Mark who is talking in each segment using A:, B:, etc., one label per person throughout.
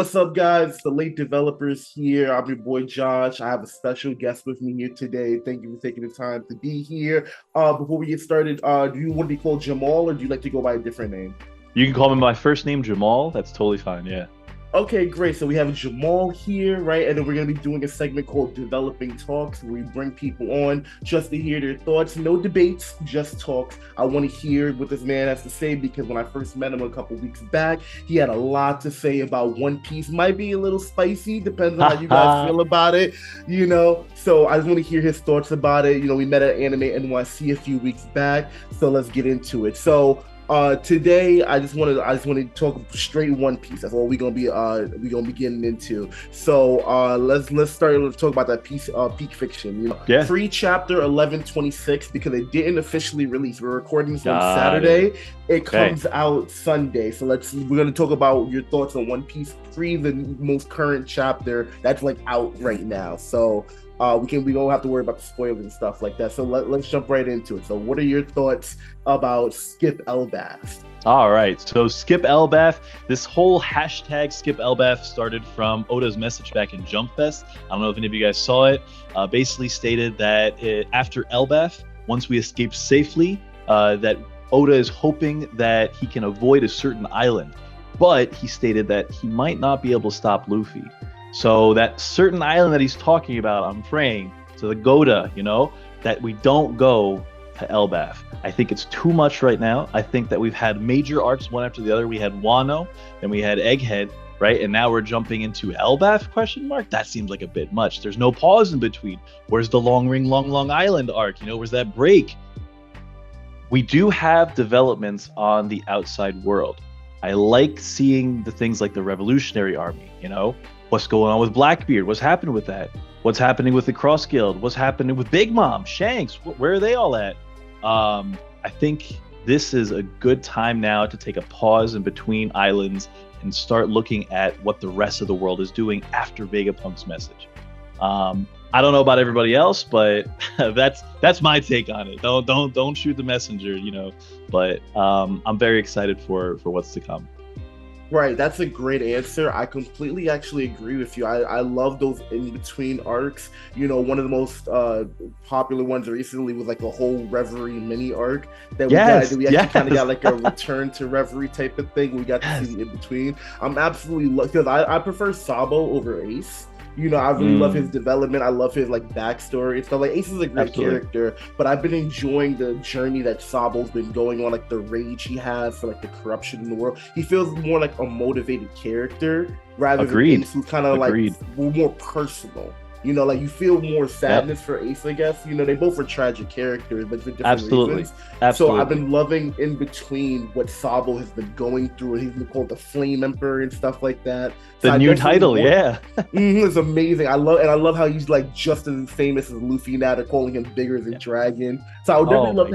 A: What's up, guys? It's the late developers here. I'm your boy Josh. I have a special guest with me here today. Thank you for taking the time to be here. Before we get started, do you want to be called Jamal or do you like to go by a different name?
B: You can call me my first name, Jamal. That's totally fine. Yeah.
A: Okay, great. So we have Jamal here, right? And then we're going to be doing a segment called Developing Talks, where we bring people on just to hear their thoughts. No debates, just talks. I want to hear what this man has to say because when I first met him a couple weeks back, he had a lot to say about One Piece. Might be a little spicy, depends on how you guys feel about it, So I just want to hear his thoughts about it. We met at Anime NYC a few weeks back, so let's get into it. So today I just want to talk straight One Piece. That's all we're gonna be getting into. So let's start. Let's talk about that piece, Peak Fiction.
B: Yeah.
A: Free chapter 1126 because it didn't officially release. We're recording this on Saturday. It comes out Sunday. So we're gonna talk about your thoughts on One Piece free, the most current chapter that's like out right now. So we don't have to worry about the spoilers and stuff like that. So let's jump right into it. So what are your thoughts about Skip Elbaf?
B: All right. So Skip Elbaf, this whole hashtag Skip Elbaf started from Oda's message back in Jump Fest. I don't know if any of you guys saw it. Basically stated that after Elbaf, once we escape safely, that Oda is hoping that he can avoid a certain island. But he stated that he might not be able to stop Luffy. So that certain island that he's talking about, I'm praying to the Goda, that we don't go to Elbaf. I think it's too much right now. I think that we've had major arcs one after the other. We had Wano, then we had Egghead, right? And now we're jumping into Elbaf, ? That seems like a bit much. There's no pause in between. Where's the Long Island arc? Where's that break? We do have developments on the outside world. I like seeing the things like the Revolutionary Army, What's going on with Blackbeard? What's happening with that? What's happening with the Cross Guild? What's happening with Big Mom, Shanks? Where are they all at? I think this is a good time now to take a pause in between islands and start looking at what the rest of the world is doing after Vegapunk's message. I don't know about everybody else, but that's my take on it. Don't shoot the messenger, But I'm very excited for what's to come.
A: Right, that's a great answer. I completely actually agree with you. I love those in-between arcs. One of the most popular ones recently was like a whole Reverie mini arc that we actually kind of got like a return to Reverie type of thing. We got to see the in-between. I'm absolutely because I prefer Sabo over Ace. I really love his development. I love his backstory and stuff. Ace is a great character, but I've been enjoying the journey that Sabo's been going on, the rage he has for the corruption in the world. He feels more like a motivated character rather than Ace, who's kind of more personal. You feel more sadness for Ace, I guess. They both are tragic characters, but for different reasons. Absolutely. So I've been loving in between what Sabo has been going through. He's been called the Flame Emperor and stuff like that.
B: The new title,
A: it's amazing. I love how he's just as famous as Luffy now. They're calling him bigger than Dragon. So I would definitely love to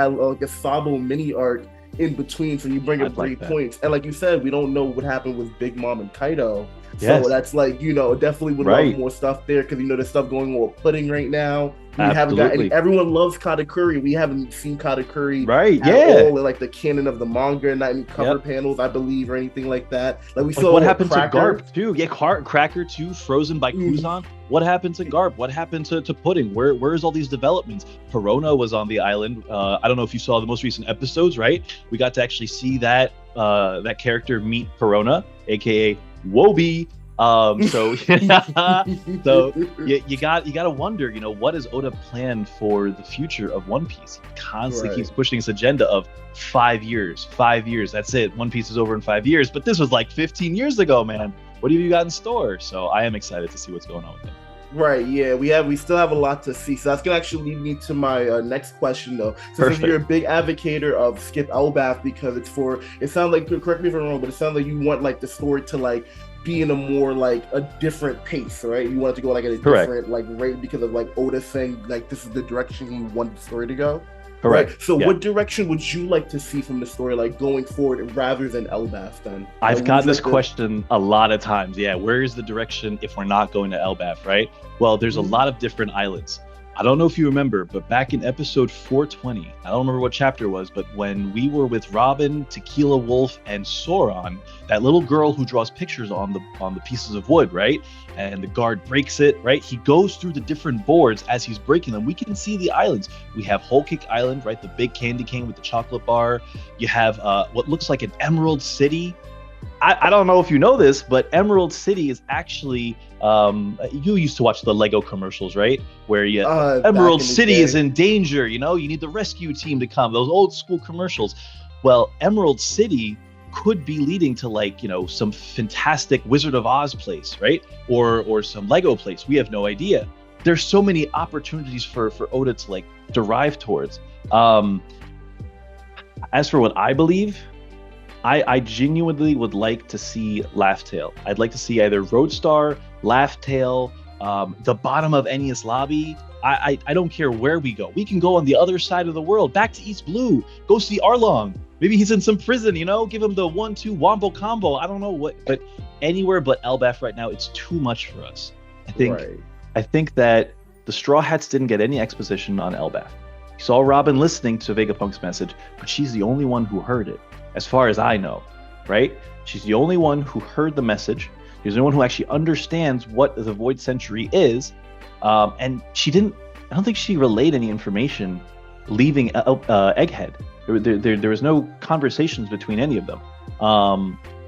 A: have a Sabo mini arc in between. So you bring up great points, and like you said, we don't know what happened with Big Mom and Kaido. So that's definitely would love more stuff there because there's stuff going on with Pudding right now. We haven't got any. Everyone loves Katakuri. We haven't seen Katakuri at all in the canon of the manga, not in cover panels, I believe, or anything like that. We saw
B: what happened to Garp too? Yeah, Cracker too, frozen by Kuzan. What happened to Garp? What happened to Pudding? Where's all these developments? Perona was on the island. I don't know if you saw the most recent episodes, right? We got to actually see that character meet Perona, aka Wobi. So you got to wonder, what is Oda planned for the future of One Piece? He constantly keeps pushing this agenda of 5 years. That's it. One Piece is over in 5 years. But this was 15 years ago, man. What have you got in store? So I am excited to see what's going on with it.
A: Right, yeah, we still have a lot to see. So that's gonna actually lead me to my next question, though. Since you're a big advocator of Skip Elbaf because it sounds like, correct me if I'm wrong, but it sounds like you want the story to be in a more a different pace, right? You want it to go at a different rate because of Oda saying this is the direction you want the story to go.
B: Correct.
A: Right? So what direction would you like to see from the story going forward rather than Elbaf then?
B: I've gotten this question a lot of times. Yeah, where is the direction if we're not going to Elbaf, right? Well, there's a lot of different islands. I don't know if you remember, but back in episode 420, I don't remember what chapter it was, but when we were with Robin, Tequila Wolf, and Sauron, that little girl who draws pictures on the pieces of wood, right? And the guard breaks it, right? He goes through the different boards as he's breaking them. We can see the islands. We have Whole Cake Island, right? The big candy cane with the chocolate bar. You have what looks like an Emerald City. I don't know if you know this, but Emerald City is actually you used to watch the Lego commercials, right? Where you Emerald City is in danger, you need the rescue team to come. Those old school commercials. Well, Emerald City could be leading to some fantastic Wizard of Oz place, right? Or some Lego place. We have no idea. There's so many opportunities for Oda to derive towards. As for what I believe, I genuinely would like to see Laugh Tale. I'd like to see either Roadstar, Laugh Tale, the bottom of Enies Lobby. I don't care where we go. We can go on the other side of the world, back to East Blue, go see Arlong. Maybe he's in some prison, give him the 1-2 wombo combo. I don't know what, but anywhere but Elbaf right now, it's too much for us. I think that the Straw Hats didn't get any exposition on Elbaf. You saw Robin listening to Vegapunk's message, but she's the only one who heard it. As far as I know, right? She's the only one who heard the message. She's the only one who actually understands what the Void Century is. And I don't think she relayed any information leaving Egghead. There was no conversations between any of them.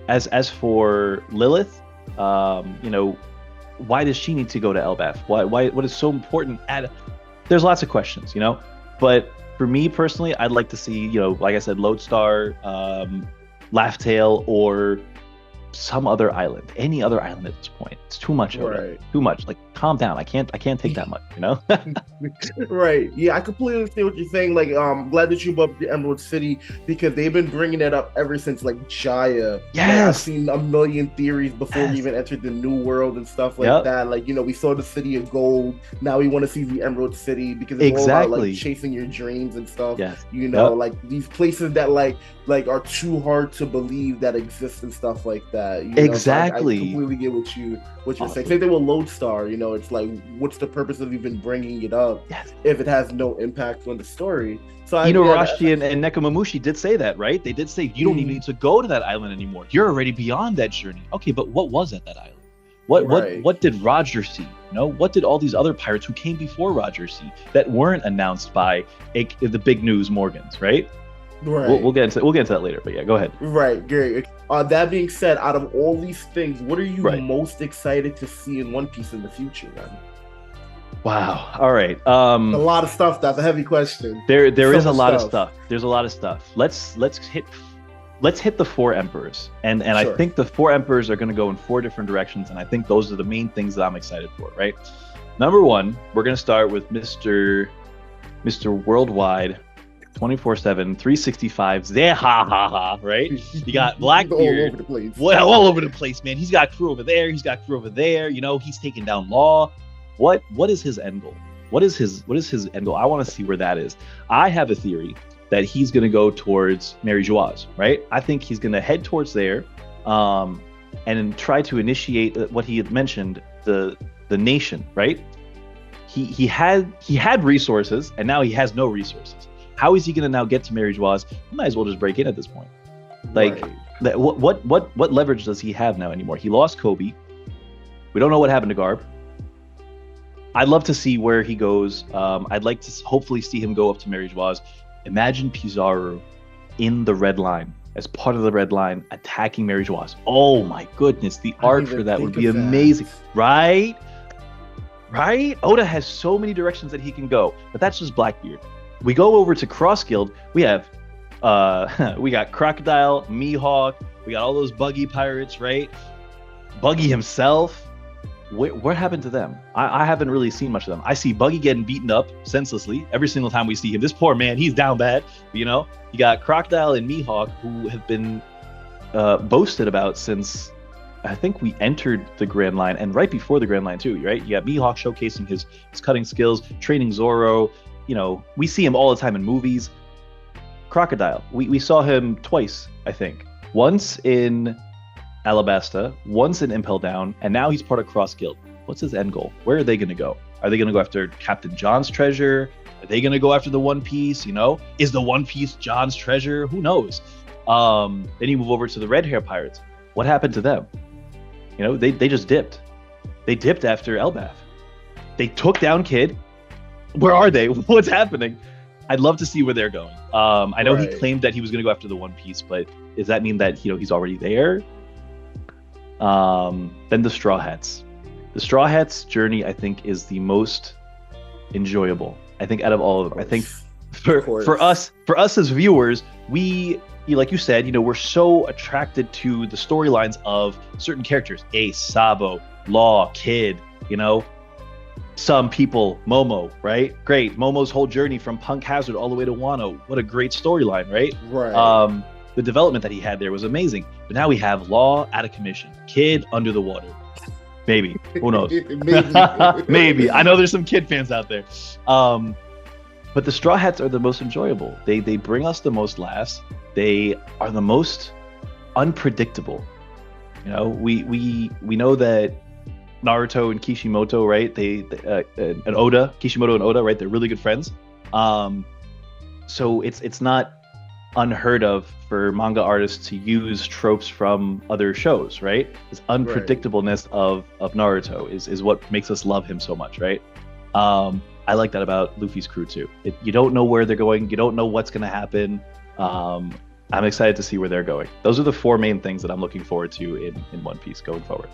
B: As for Lilith, why does she need to go to Elbaf? What is so important? There's lots of questions, but for me personally, I'd like to see, like I said, Lodestar, Laugh Tale, or some other island, any other island at this point. It's too much already. Too much. Calm down. I can't take that much,
A: Right. Yeah, I completely understand what you're saying. I'm glad that you brought up the Emerald City, because they've been bringing it up ever since Jaya.
B: Yes.
A: I've seen a million theories before we even entered the New World and stuff like that. We saw the City of Gold. Now we want to see the Emerald City, because it's all about chasing your dreams and stuff.
B: Yes.
A: These places that are too hard to believe that exist and stuff like that.
B: Exactly.
A: So I completely get what you're saying. Same thing with Lodestar. It's what's the purpose of even bringing it up if it has no impact on the story? So
B: Rashi and Nekomamushi did say that, right? They did say you don't even need to go to that island anymore. You're already beyond that journey. Okay, but what was at that island? What did Roger see? What did all these other pirates who came before Roger see that weren't announced by the big news Morgans, right?
A: Right.
B: We'll get into that later, but yeah, go ahead.
A: Right, Gary. That being said, out of all these things, what are you most excited to see in One Piece in the future, man?
B: Wow. All right.
A: A lot of stuff. That's a heavy question.
B: There is a lot of stuff. There's a lot of stuff. Let's hit the four emperors, and sure. I think the four emperors are going to go in four different directions, and I think those are the main things that I'm excited for. Right. Number one, we're going to start with Mr. Worldwide. 24/7, 365, right? You got Blackbeard, all over the place, man. He's got crew over there. He's taking down Law. What is his end goal? What is his end goal? I want to see where that is. I have a theory that he's going to go towards Mary Joaz, right? I think he's going to head towards there, and try to initiate what he had mentioned, the nation, right? He had resources, and now he has no resources. How is he going to now get to Mary Joaz? He might as well just break in at this point. What leverage does he have now anymore? He lost Kobe. We don't know what happened to Garb. I'd love to see where he goes. I'd like to hopefully see him go up to Mary Joaz. Imagine Pizarro in the Red Line, as part of the Red Line, attacking Mary Joaz. Oh my goodness, the art for that would be amazing. Right? Oda has so many directions that he can go, but that's just Blackbeard. We go over to Cross Guild. We have, we got Crocodile, Mihawk. We got all those Buggy pirates, right? Buggy himself. What happened to them? I haven't really seen much of them. I see Buggy getting beaten up senselessly every single time we see him. This poor man, he's down bad. You got Crocodile and Mihawk, who have been boasted about since I think we entered the Grand Line, and right before the Grand Line too, right? You got Mihawk showcasing his cutting skills, training Zoro. We see him all the time in movies. Crocodile, we saw him twice, I think. Once in Alabasta, once in Impel Down, and now he's part of Cross Guild. What's his end goal? Where are they going to go? Are they going to go after Captain John's treasure? Are they going to go after the One Piece? You know, is the One Piece John's treasure? Who knows? Then you move over to the red hair pirates. What happened to them? You know, they just dipped. They dipped after Elbaf. They took down Kid. Where are they? What's happening? I'd love to see where they're going. I know he claimed that he was going to go after the One Piece, but does that mean that, you know, he's already there? Then the Straw Hats. The Straw Hats journey, I think, is the most enjoyable. I think out of all of them. I think for us as viewers, like you said, you know, we're so attracted to the storylines of certain characters: Ace, Sabo, Law, Kid, you know, some people, Momo, right? Great. Momo's whole journey from Punk Hazard all the way to Wano. What a great storyline, right?
A: Right.
B: The development that he had there was amazing. But now we have Law out of commission, Kid under the water. Maybe. Who knows? Maybe. I know there's some Kid fans out there. But the Straw Hats are the most enjoyable. They bring us the most laughs. They are the most unpredictable. You know, we know that Naruto and Kishimoto, right? And Oda, Kishimoto and Oda, right? They're really good friends. So it's not unheard of for manga artists to use tropes from other shows, right? This unpredictableness of Naruto is what makes us love him so much, right? I like that about Luffy's crew too. You don't know where they're going. You don't know what's going to happen. I'm excited to see where they're going. Those are the four main things that I'm looking forward to in One Piece going forward.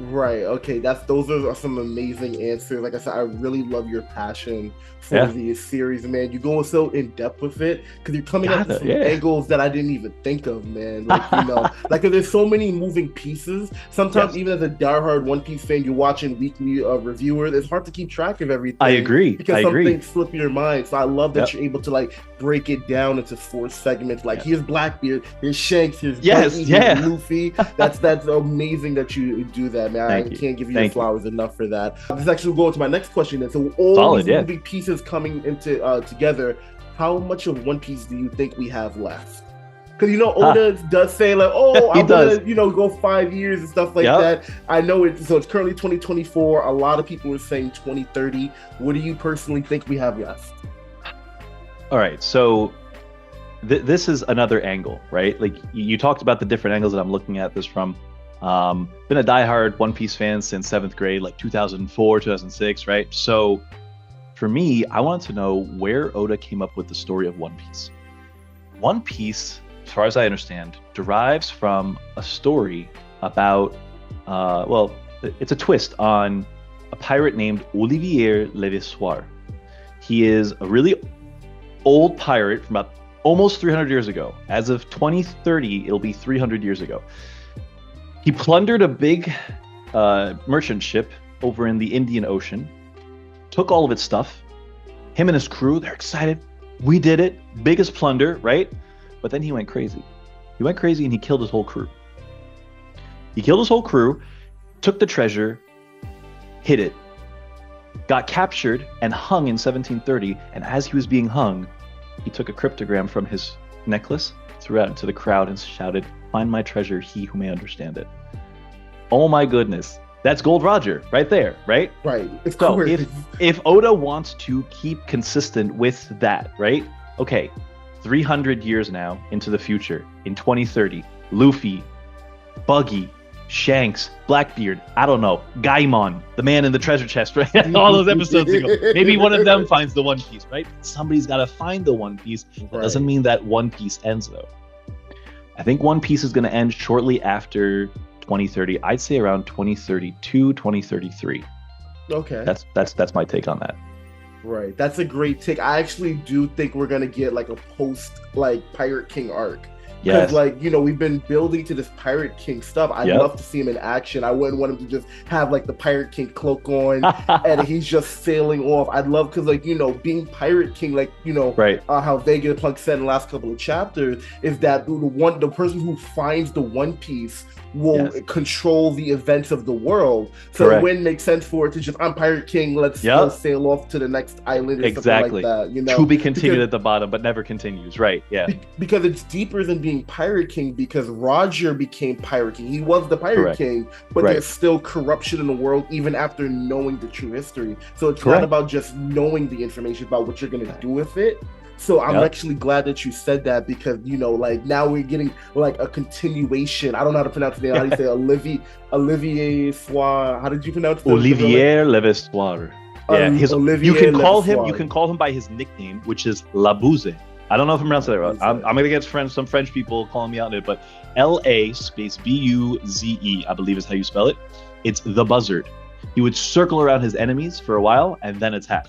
A: Right. Okay. Those are some amazing answers. Like I said, I really love your passion for the series, man. You go so in depth with it because you're coming up with some angles that I didn't even think of, man. Like, you know, like there's so many moving pieces. Sometimes even as a diehard One Piece fan, you're watching weekly reviewers. It's hard to keep track of everything.
B: I agree.
A: Because some things slip your mind. So I love that you're able to like break it down into 4 segments. Like here's Blackbeard, here's Shanks, here's Buggy, here's Luffy. That's amazing that you do that. Man, I can't give you the flowers enough for that. This actually will go into my next question. Then, so all these moving pieces coming into together, how much of One Piece do you think we have left? Because, you know, Oda does say like, oh, I'm gonna, you know, go 5 years and stuff like that. I know it's currently 2024. A lot of people are saying 2030. What do you personally think we have left?
B: All right, so this is another angle, right? Like you talked about the different angles that I'm looking at this from. Been a diehard One Piece fan since 7th grade, like 2004, 2006, right? So for me, I wanted to know where Oda came up with the story of One Piece. One Piece, as far as I understand, derives from a story about, it's a twist on a pirate named Olivier Levasseur. He is a really old pirate from about almost 300 years ago. As of 2030, it'll be 300 years ago. He plundered a big merchant ship over in the Indian Ocean, took all of its stuff. Him and his crew, they're excited. We did it. Biggest plunder, right? But then he went crazy. He went crazy and he killed his whole crew. He killed his whole crew, took the treasure, hid it, got captured and hung in 1730. And as he was being hung, he took a cryptogram from his necklace, threw out into the crowd and shouted, "Find my treasure, he who may understand it." Oh my goodness. That's Gold Roger right there, right?
A: Right.
B: So if Oda wants to keep consistent with that, right? Okay, 300 years now into the future, in 2030, Luffy, Buggy, Shanks, Blackbeard, I don't know, Gaimon, the man in the treasure chest, right? All those episodes ago. Maybe one of them finds the One Piece, right? Somebody's got to find the One Piece. That doesn't mean that One Piece ends, though. I think One Piece is going to end shortly after 2030. I'd say around 2032, 2033.
A: Okay.
B: That's my take on that.
A: Right. That's a great take. I actually do think we're going to get like a post like Pirate King arc. Because, like, you know, we've been building to this Pirate King stuff. I'd love to see him in action. I wouldn't want him to just have, like, the Pirate King cloak on and he's just sailing off. I'd love, because, like, you know, being Pirate King, like, you know, how Vegapunk said in the last couple of chapters, is that the person who finds the One Piece will control the events of the world. So it wouldn't make sense for it to just, I'm Pirate King, let's sail off to the next island or something like that. You know?
B: To be continued at the bottom, but never continues. Right, yeah.
A: Because it's deeper than being being Pirate King because Roger became Pirate King. He was the Pirate
B: Correct.
A: King, but
B: Right.
A: there's still corruption in the world even after knowing the true history. So it's
B: Correct.
A: not about just knowing the information, about what you're gonna do with it. So I'm
B: Yep.
A: actually glad that you said that because like now we're getting like a continuation. I don't know how to pronounce the name. How do you say Olivier Soir? How did you pronounce the
B: Olivier Levestoir. Yeah,
A: Olivier
B: you can call him.
A: Levestoir.
B: You can call him by his nickname, which is Labouze. I don't know if I'm pronouncing that right. I'm gonna get some French people calling me out on it, but L-A space B-U-Z-E, I believe is how you spell it. It's the buzzard. He would circle around his enemies for a while and then attack.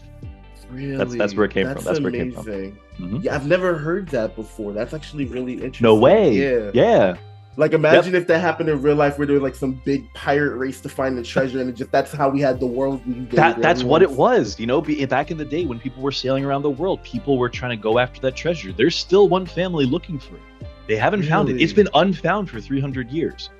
A: Really?
B: That's where it came from. That's
A: amazing.
B: where it came from. Mm-hmm.
A: Yeah, I've never heard that before. That's actually really interesting.
B: No way. Yeah.
A: Like imagine if that happened in real life where there was like some big pirate race to find the treasure and that's how we had the world.
B: That's what it was. Back in the day when people were sailing around the world, people were trying to go after that treasure. There's still one family looking for it. They haven't found it. It's been unfound for 300 years.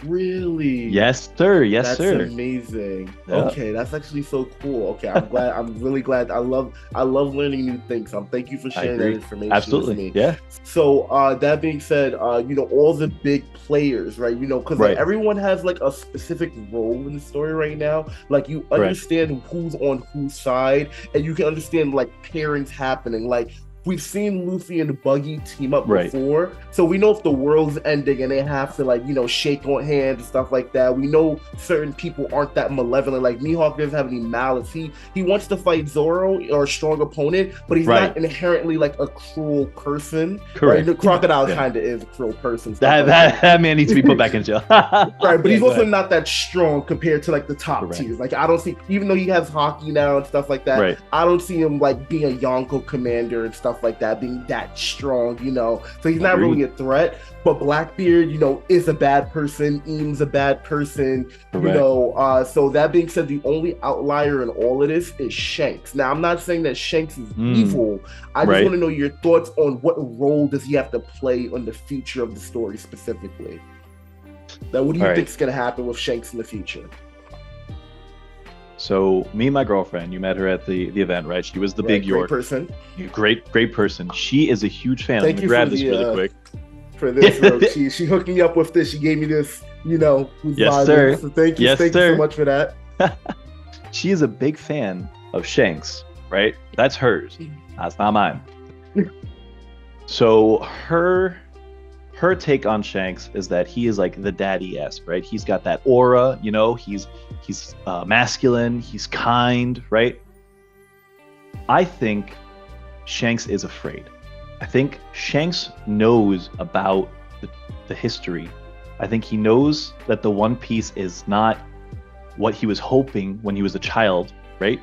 A: Really?
B: Yes, sir. Yes, sir.
A: That's amazing.
B: Yeah.
A: Okay, that's actually so cool. Okay, I'm glad. I'm really glad. I love learning new things. Thank you for sharing that information.
B: Absolutely.
A: With me.
B: Yeah.
A: So that being said, all the big players, right? Because like, everyone has like a specific role in the story right now. Like you understand who's on whose side, and you can understand like pairings happening. Like we've seen Luffy and Buggy team up before, so we know if the world's ending and they have to like shake on hands and stuff like that. We know certain people aren't that malevolent. Like Mihawk doesn't have any malice. He wants to fight Zoro or a strong opponent, but he's not inherently like a cruel person.
B: Correct.
A: Right? The Crocodile kind of is a cruel person.
B: That man needs to be put back in jail.
A: Right, but he's also not that strong compared to like the top tiers. Like I don't see, even though he has hockey now and stuff like that, I don't see him like being a Yonko commander and stuff like that, being that strong, so he's not really a threat. But Blackbeard, is a bad person. Eames a bad person, so that being said, the only outlier in all of this is Shanks. Now I'm not saying that Shanks is evil. I just want to know your thoughts on what role does he have to play on the future of the story specifically. Now what do you think is going to happen with Shanks in the future?
B: So me and my girlfriend, you met her at the event, right? She was the big York
A: person.
B: Great person. She is a huge fan.
A: Thank
B: Let me grab this really quick.
A: For this, she hooked me up with this. She gave me this,
B: Yes, sir.
A: So thank you so much for that.
B: She is a big fan of Shanks, right? That's hers. That's not mine. So her take on Shanks is that he is like the daddy-esque, right? He's got that aura, he's masculine, he's kind, right? I think Shanks is afraid. I think Shanks knows about the history. I think he knows that the One Piece is not what he was hoping when he was a child, right?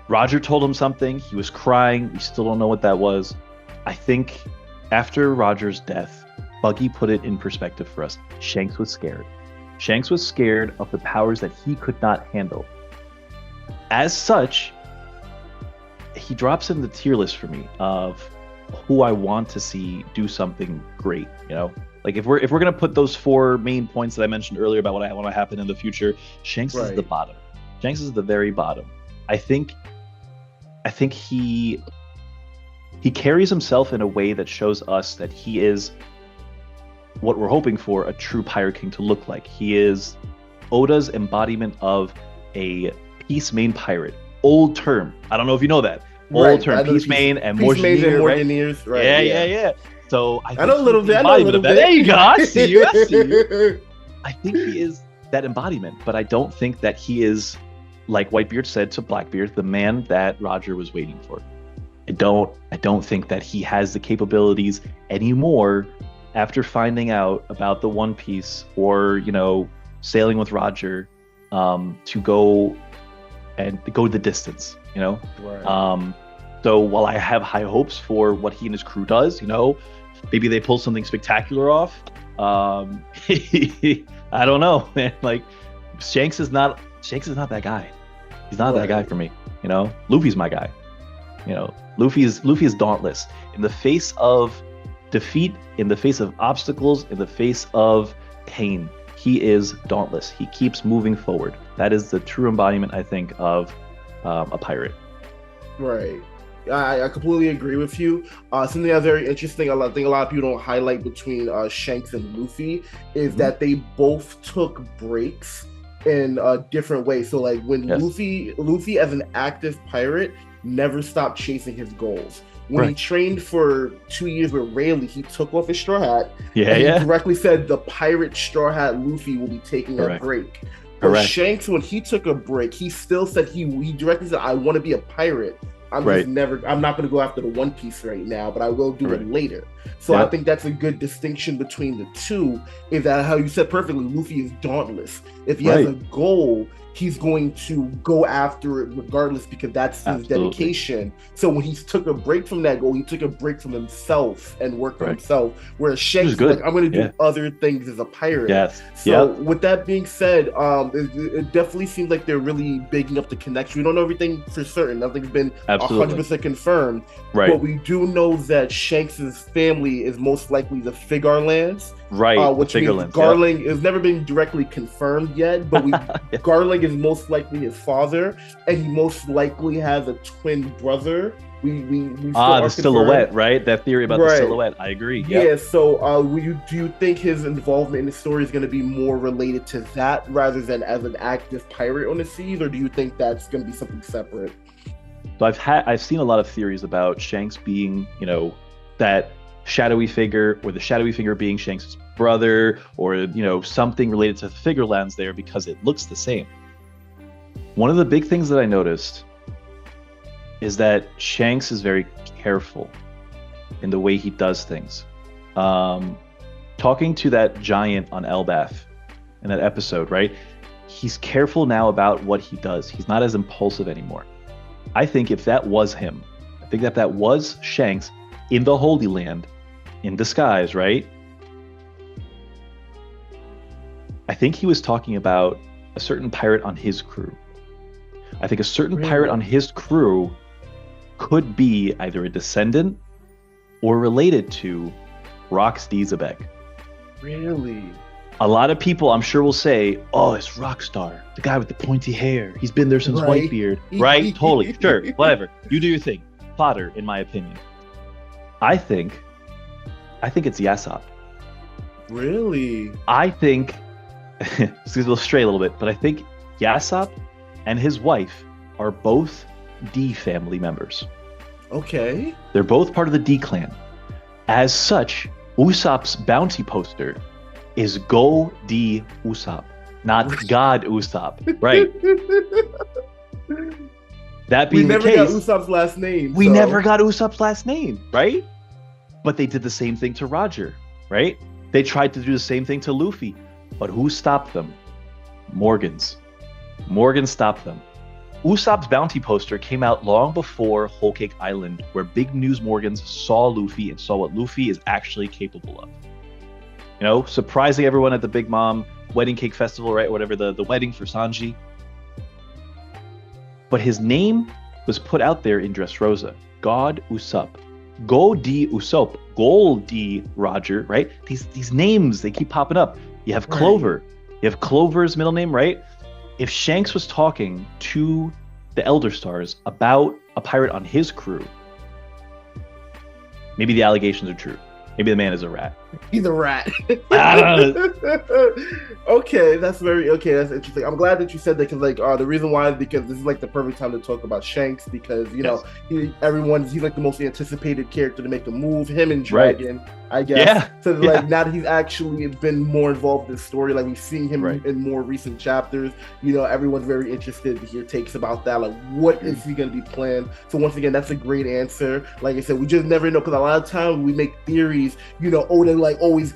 B: Roger told him something, he was crying, we still don't know what that was. I think after Roger's death, Buggy put it in perspective for us. Shanks was scared. Shanks was scared of the powers that he could not handle. As such, he drops in the tier list for me of who I want to see do something great, Like if we're gonna put those 4 main points that I mentioned earlier about what I want to happen in the future, Shanks is the bottom. Shanks is the very bottom. I think he carries himself in a way that shows us that he is what we're hoping for a true Pirate King to look like. He is Oda's embodiment of a peace main pirate. Old term. I don't know if you know that. Old term. Peace main and Morgineers, right? Yeah. So I know a little bit. There you go. I see you. I think he is that embodiment, but I don't think that he is, like Whitebeard said to Blackbeard, the man that Roger was waiting for. I don't think that he has the capabilities anymore after finding out about the One Piece or, sailing with Roger, to go the distance,
A: Right.
B: So while I have high hopes for what he and his crew does, maybe they pull something spectacular off. I don't know, man. Like Shanks is not that guy. He's not that guy for me. Luffy's my guy. Luffy is dauntless in the face of defeat, in the face of obstacles, in the face of pain. He is dauntless. He keeps moving forward. That is the true embodiment, I think, of a pirate.
A: Right. I completely agree with you. Something that's very interesting, I think a lot of people don't highlight between Shanks and Luffy is
B: Mhm.
A: that they both took breaks in different ways. So like when
B: Yes.
A: Luffy as an active pirate never stopped chasing his goals. When he
B: Right.
A: trained for 2 years with Rayleigh, he took off his straw hat
B: Yeah,
A: and he
B: yeah.
A: directly said the pirate straw hat Luffy will be taking a
B: Correct.
A: break. But
B: Correct.
A: Shanks, when he took a break, he still said he directly said, "I want to be a pirate.
B: Right.
A: I'm not going to go after the One Piece right now, but I will do it
B: Correct.
A: later." So I
B: Yep.
A: think that's a good distinction between the two. Is that how you said perfectly? Luffy is dauntless. If he has
B: Right.
A: a goal, he's going to go after it regardless because that's his
B: Absolutely.
A: dedication. So when he took a break from that goal, he took a break from himself and worked on
B: Correct.
A: himself. Whereas Shanks is
B: good.
A: like, I'm going to do
B: Yeah.
A: other things as a pirate.
B: Yes.
A: So
B: Yep.
A: with that being said, it definitely seems like they're really bigging up the connection. We don't know everything for certain. Nothing's been
B: Absolutely.
A: 100% confirmed.
B: Right.
A: But we do know that Shanks's family is most likely the Figar lands.
B: Right.
A: Which
B: the
A: means
B: Figurelands,
A: Garling has never been directly confirmed yet, but
B: Yeah.
A: Garling is most likely his father, and he most likely has a twin brother. We still
B: the
A: aren't
B: silhouette,
A: confirmed.
B: right? That theory about the
A: Right.
B: silhouette. I agree.
A: Yeah,
B: Yep.
A: so do you think his involvement in the story is going to be more related to that rather than as an active pirate on the seas, or do you think that's going to be something separate?
B: So I've seen a lot of theories about Shanks being, that shadowy figure, or the shadowy figure being Shanks' brother, or something related to the Figurelands there because it looks the same. One of the big things that I noticed is that Shanks is very careful in the way he does things. Talking to that giant on Elbaf in that episode, right? He's careful now about what he does. He's not as impulsive anymore. I think if that was him, I think that was Shanks in the Holy Land, in disguise, right? I think he was talking about a certain pirate on his crew. I think a certain pirate on his crew could be either a descendant or related to Rox Dizabek.
A: Really?
B: A lot of people, I'm sure, will say, "Oh, it's Rockstar, the guy with the pointy hair. He's been there since
A: Right.
B: Whitebeard." Right? Totally. Sure. Whatever. You do your thing. Fodder, in my opinion. I think it's Yasop.
A: Really?
B: I think, this is a little stray a little bit, but I think Yasop and his wife are both D family members.
A: Okay.
B: They're both part of the D clan. As such, Usopp's bounty poster is Go D Usopp, not God Usopp. Right. That
A: We
B: being the
A: never got
B: case,
A: Usopp's last name.
B: we
A: so-
B: never got Usopp's last name, right? But they did the same thing to Roger, right? They tried to do the same thing to Luffy, but who stopped them? Morgans. Morgan stopped them. Usopp's bounty poster came out long before Whole Cake Island, where Big News Morgans saw Luffy and saw what Luffy is actually capable of. Surprising everyone at the Big Mom Wedding Cake Festival, right? Whatever, the wedding for Sanji. But his name was put out there in Dressrosa. God Usopp. Go D Usopp. Gold D Roger, right? These names, they keep popping up. You have Clover. You have Clover's middle name, right? If Shanks was talking to the Elder Stars about a pirate on his crew, maybe the allegations are true. Maybe the man is a rat.
A: He's a rat.
B: Ah.
A: Okay, that's interesting. I'm glad that you said that because the reason why is because this is like the perfect time to talk about Shanks because he's like the most anticipated character to make a move. Him and Dragon, I guess.
B: Yeah.
A: So now that he's actually been more involved in the story, like we've seen him in more recent chapters. Everyone's very interested to hear takes about that. Like, what is he going to be playing? So once again, that's a great answer. Like I said, we just never know because a lot of times we make theories. Oda always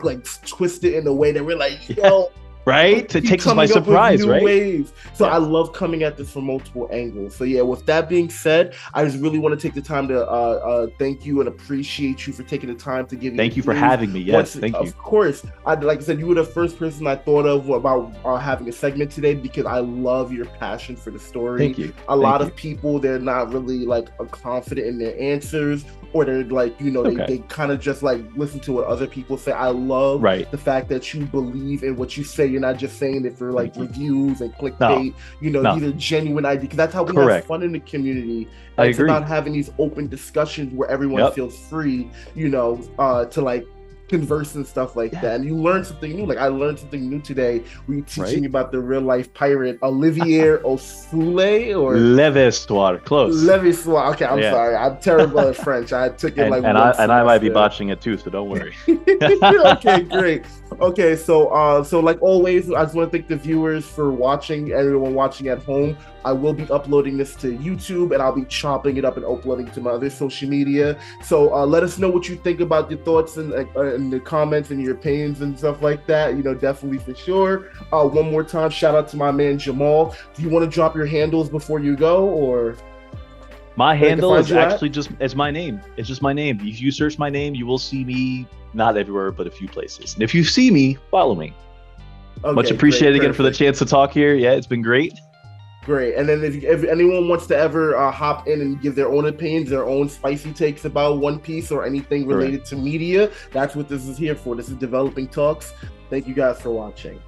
A: twist it in a way that we're like, yo.
B: Right? To take us by surprise, right?
A: Waves. So I love coming at this from multiple angles. So yeah, with that being said, I just really want to take the time to thank you and appreciate you for taking the time to give me.
B: Thank you for having me. Yes, thank you.
A: Of course. Like I said, you were the first person I thought of about having a segment today because I love your passion for the story.
B: Thank you.
A: A lot of people, they're not really confident in their answers, or they're they kind of just listen to what other people say. I love the fact that you believe in what you say You're not just saying it for like reviews and
B: No,
A: clickbait.
B: no,
A: These are genuine ideas, because that's how we have
B: correct.
A: fun in the community.
B: I
A: And it's
B: agree.
A: about having these open discussions where everyone
B: Yep.
A: feels free, to like converse and stuff like
B: Yeah.
A: that. And you learn something new. Like I learned something new today. Were you teaching me
B: Right.
A: about the real life pirate Olivier Osule or
B: Levistoire, close.
A: Levissois? Okay, I'm
B: Yeah.
A: sorry. I'm terrible at French. I took it like
B: And
A: one
B: I might be
A: semester.
B: botching it too, so don't worry.
A: Okay, great. Okay, so like always, I just want to thank the viewers for watching, everyone watching at home. I will be uploading this to YouTube, and I'll be chopping it up and uploading to my other social media. So let us know what you think about your thoughts and in the comments and your opinions and stuff like that. Definitely for sure. One more time, shout out to my man Jamal. Do you want to drop your handles before you go, or
B: My
A: where they can
B: handle
A: find
B: is
A: you at?
B: actually it's my name. It's just my name. If you search my name, you will see me not everywhere, but a few places. And if you see me, follow me. Much
A: Okay,
B: appreciated
A: great,
B: again for the
A: perfect.
B: chance to talk here. Yeah, it's been great.
A: Great. And then if anyone wants to ever hop in and give their own opinions, their own spicy takes about One Piece or anything
B: Correct.
A: related to media, that's what this is here for. This is Developing Talks. Thank you guys for watching.